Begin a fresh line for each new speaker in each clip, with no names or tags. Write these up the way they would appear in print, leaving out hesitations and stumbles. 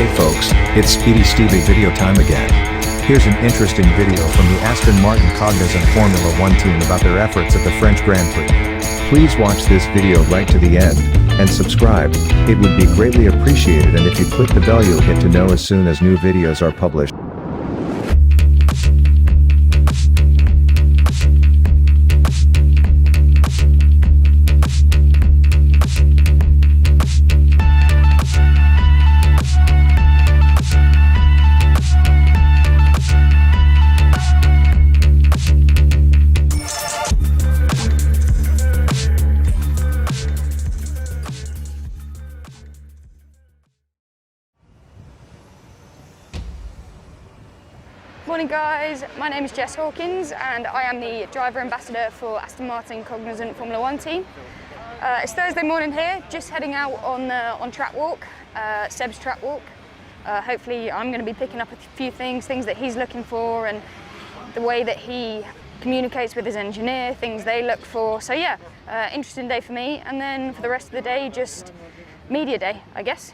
Hey folks, it's Speedistevie video time again. Here's an interesting video from the Aston Martin Cognizant Formula 1 team about their efforts at the French Grand Prix. Please watch this video right to the end, and subscribe. It would be greatly appreciated, and if you click the bell you'll get to know as soon as new videos are published.
Morning guys, my name is Jess Hawkins and I am the driver ambassador for Aston Martin Cognizant Formula 1 team. It's Thursday morning here, just heading out on track walk, Seb's track walk. Hopefully I'm going to be picking up a few things that he's looking for and the way that he communicates with his engineer, things they look for. So yeah, interesting day for me, and then for the rest of the day just media day, I guess.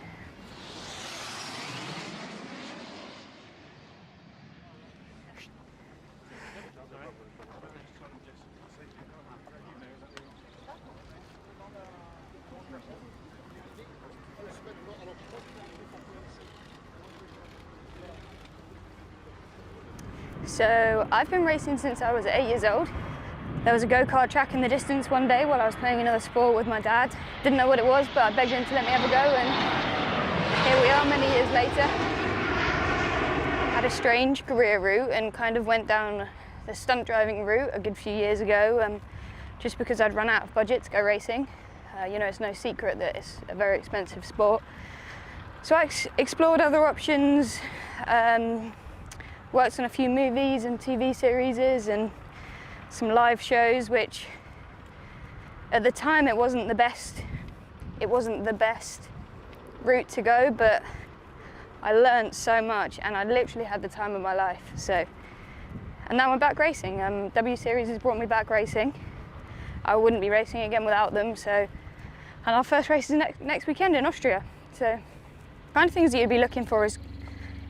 So I've been racing since I was 8 years old. There was a go-kart track in the distance one day while I was playing another sport with my dad. Didn't know what it was, but I begged him to let me have a go, and here we are many years later. Had a strange career route and kind of went down the stunt driving route a good few years ago, just because I'd run out of budget to go racing. You know, it's no secret that it's a very expensive sport. So I explored other options, worked on a few movies and TV series and some live shows, which at the time it wasn't the best route to go, but I learned so much and I literally had the time of my life. So, and now I'm back racing. W Series has brought me back racing. I wouldn't be racing again without them. So, and our first race is next weekend in Austria. So, kind of things that you'd be looking for is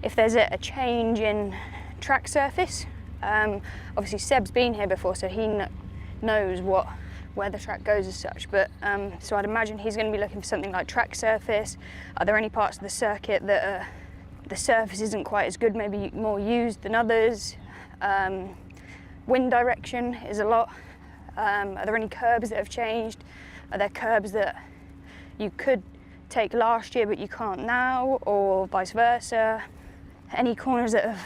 if there's a change in track surface. Obviously Seb's been here before, so he knows where the track goes as such, but so I'd imagine he's going to be looking for something like track surface. Are there any parts of the circuit that the surface isn't quite as good, maybe more used than others? Wind direction is a lot. Are there any curbs that have changed? Are there curbs that you could take last year but you can't now, or vice versa? Any corners that have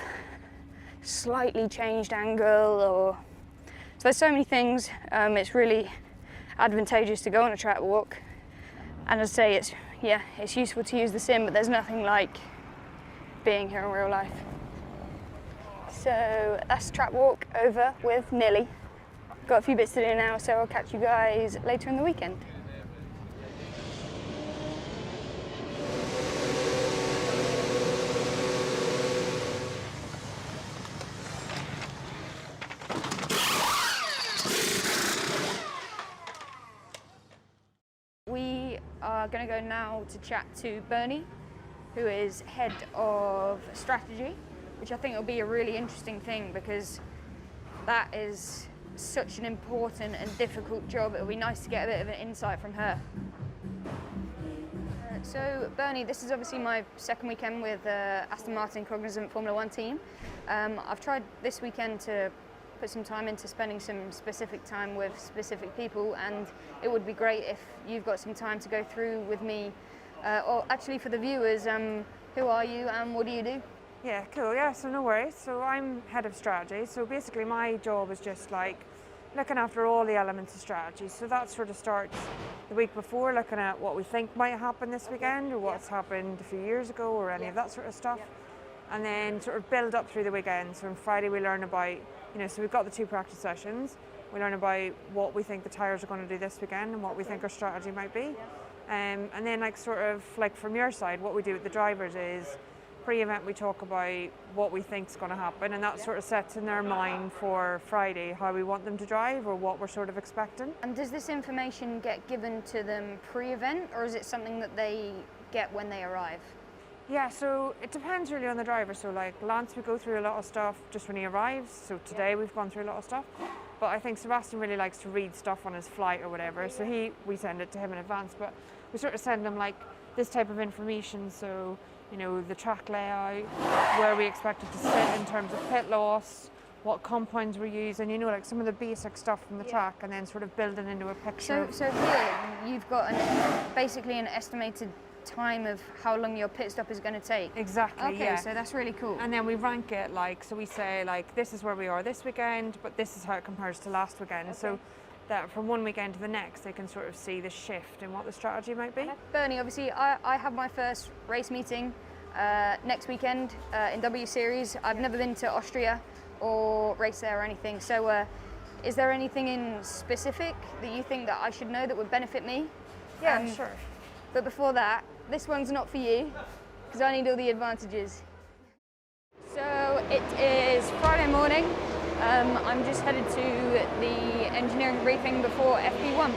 slightly changed angle, or so there's so many things. It's really advantageous to go on a track walk, and as I say, it's useful to use the sim, but there's nothing like being here in real life. So that's track walk over with Nilly. Got a few bits to do now, so I'll catch you guys later in the weekend. We are going to go now to chat to Bernie, who is head of strategy, which I think will be a really interesting thing because that is such an important and difficult job. It'll be nice to get a bit of an insight from her. So Bernie, this is obviously my second weekend with Aston Martin Cognizant Formula 1 team. I've tried this weekend to put some time into spending some specific time with specific people, and it would be great if you've got some time to go through with me, or actually for the viewers, who are you and what do you do?
Yeah, cool, yeah, so no worries. So I'm head of strategy, so basically my job is just like looking after all the elements of strategy. So that sort of starts the week before, looking at what we think might happen this weekend or what's happened a few years ago or any of that sort of stuff. And then sort of build up through the weekend. So on Friday we learn about, so we've got the 2 practice sessions. We learn about what we think the tyres are going to do this weekend and what we think our strategy might be. And then from your side, what we do with the drivers is pre-event we talk about what we think is going to happen, and that sort of sets in their mind for Friday how we want them to drive or what we're sort of expecting.
And does this information get given to them pre-event, or is it something that they get when they arrive?
Yeah, so it depends really on the driver. So like Lance, we go through a lot of stuff just when he arrives. So today we've gone through a lot of stuff. But I think Sebastian really likes to read stuff on his flight or whatever. So we send it to him in advance. But we sort of send him like this type of information. So, you know, the track layout, where we expect it to sit in terms of pit loss, what compounds we're using, you know, like some of the basic stuff from the track, and then sort of building into a picture.
So here you've got basically an estimated time of how long your pit stop is going to take.
Exactly.
Okay,
yeah.
so that's really cool.
And then we rank it, like, so we say like this is where we are this weekend, but this is how it compares to last weekend.
Okay.
So that from one weekend to the next, they can sort of see the shift in what the strategy might be.
Bernie, obviously I have my first race meeting next weekend in W Series. I've never been to Austria or race there or anything. So is there anything in specific that you think that I should know that would benefit me?
Yeah, sure.
But before that, this one's not for you, because I need all the advantages. So it is Friday morning. I'm just headed to the engineering briefing before FP1.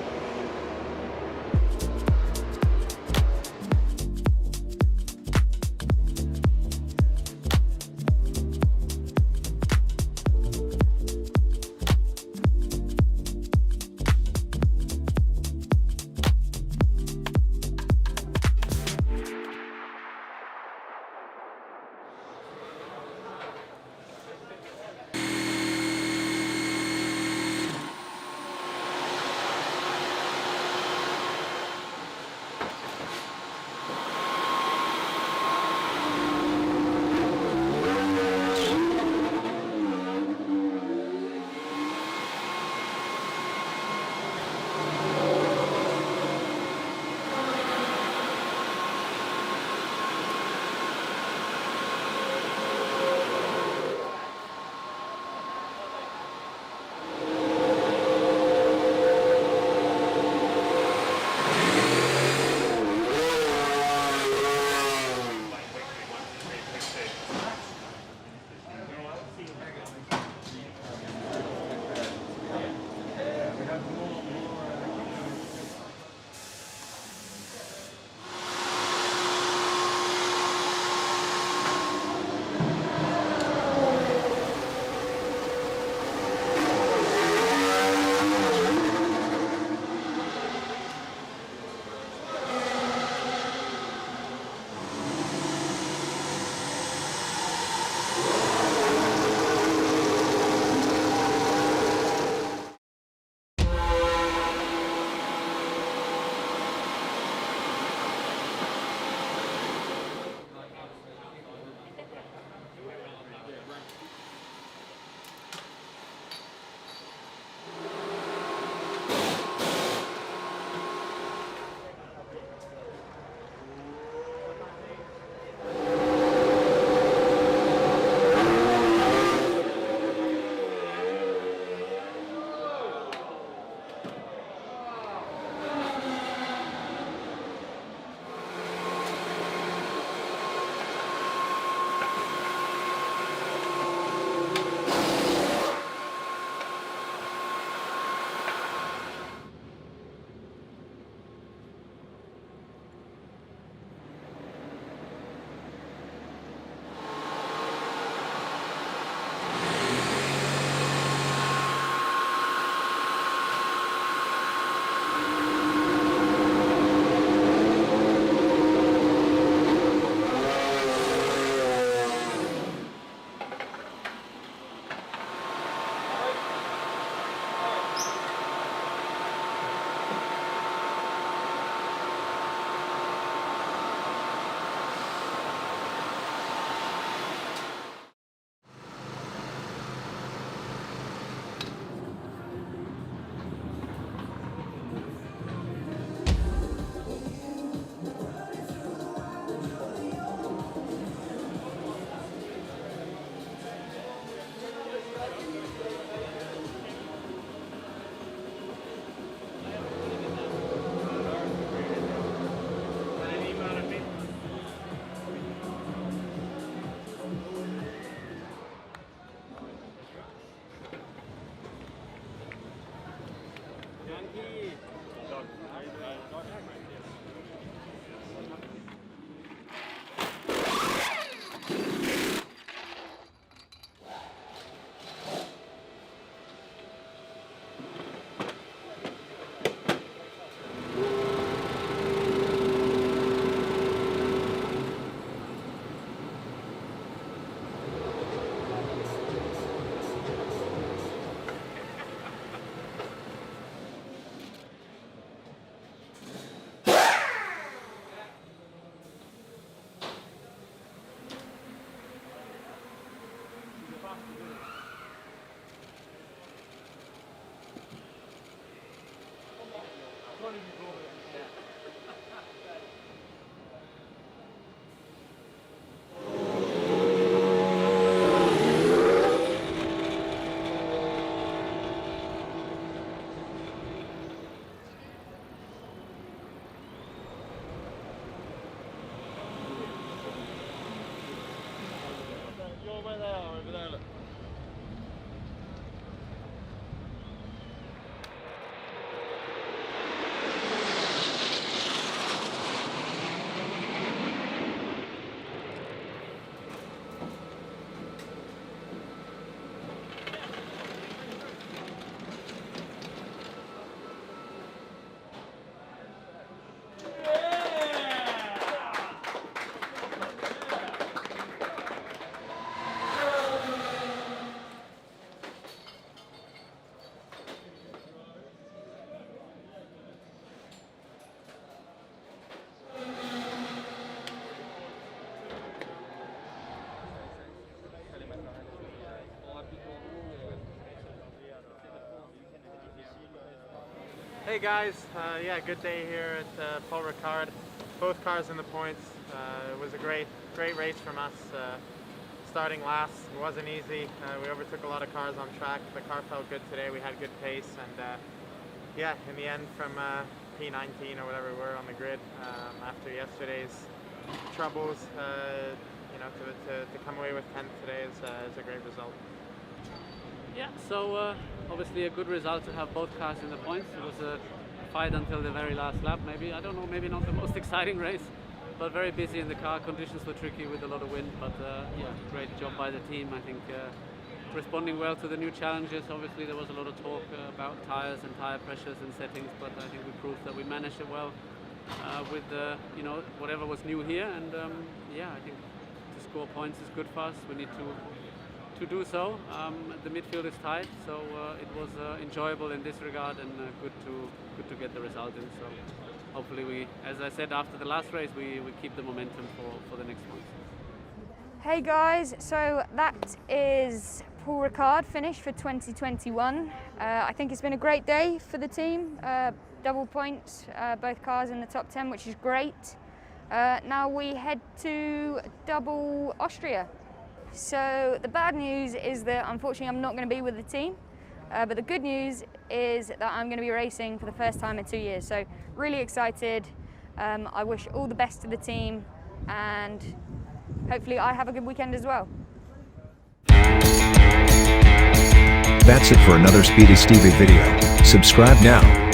Hey guys, yeah, good day here at Paul Ricard. Both cars in the points. It was a great race from us. Starting last, it wasn't easy. We overtook a lot of cars on track. The car felt good today. We had good pace, and yeah, in the end, from P19 or whatever we were on the grid after yesterday's troubles, you know, to come away with 10th today is a great result.
Yeah, so obviously a good result to have both cars in the points. It was a fight until the very last lap, maybe. I don't know, maybe not the most exciting race, but very busy in the car. Conditions were tricky with a lot of wind, but yeah, great job by the team. I think responding well to the new challenges. Obviously there was a lot of talk about tyres and tyre pressures and settings, but I think we proved that we managed it well with you know, whatever was new here. And yeah, I think to score points is good for us. We need to do so. The midfield is tight, so it was enjoyable in this regard, and good to get the result in. So hopefully we, as I said after the last race, we keep the momentum for the next month.
Hey guys, so that is Paul Ricard finish for 2021. I think it's been a great day for the team. Double points, both cars in the top 10, which is great. Now we head to double Austria. So the bad news is that unfortunately I'm not going to be with the team, but the good news is that I'm going to be racing for the first time in 2 years. So really excited. I wish all the best to the team, and hopefully I have a good weekend as well.
That's it for another Speedistevie video. Subscribe now.